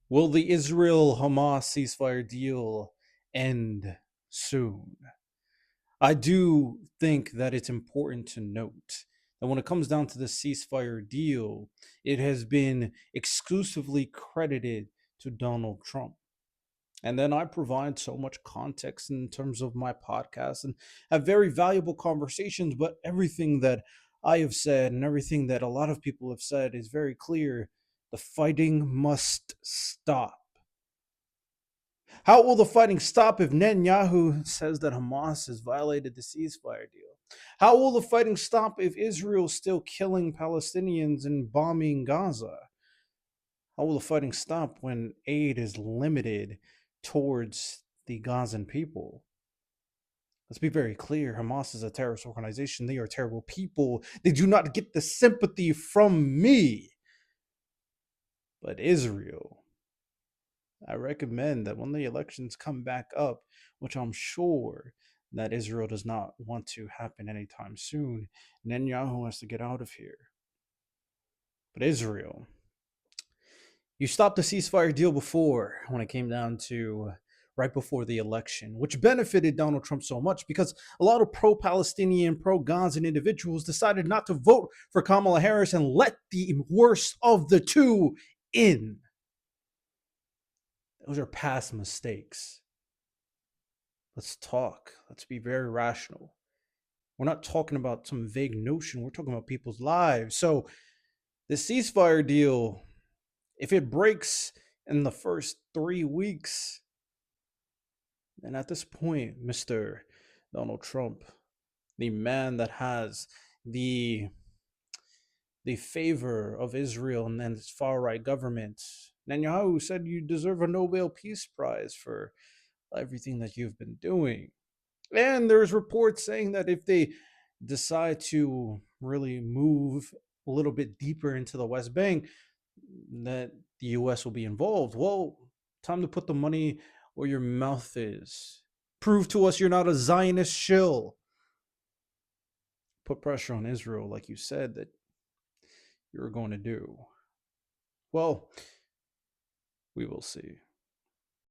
Will the Israel Hamas ceasefire deal end soon? I do think that it's important to note that when it comes down to the ceasefire deal, it has been exclusively credited to Donald Trump. And then I provide so much context in terms of my podcast and have very valuable conversations. But everything that I have said and everything that a lot of people have said is very clear. The fighting must stop. How will the fighting stop if Netanyahu says that Hamas has violated the ceasefire deal? How will the fighting stop if Israel is still killing Palestinians and bombing Gaza? How will the fighting stop when aid is limited towards the Gazan people? Let's be very clear. Hamas is a terrorist organization. They are terrible people. They do not get the sympathy from me. But Israel, I recommend that when the elections come back up, which I'm sure that Israel does not want to happen anytime soon, Netanyahu has to get out of here. But Israel, you stopped the ceasefire deal before when it came down to right before the election, which benefited Donald Trump so much because a lot of pro Palestinian, pro Gazan individuals decided not to vote for Kamala Harris and let the worst of the two in. Those are past mistakes. Let's talk. Let's be very rational. We're not talking about some vague notion. We're talking about people's lives. So the ceasefire deal, if it breaks in the first 3 weeks, then at this point, Mr. Donald Trump, the man that has the the favor of Israel and then its far right government, Netanyahu said you deserve a Nobel Peace Prize for everything that you've been doing. And there's reports saying that if they decide to really move a little bit deeper into the West Bank, that the US will be involved. Well, time to put the money where your mouth is. Prove to us you're not a Zionist shill. Put pressure on Israel, like you said, that you're going to do. Well, we will see.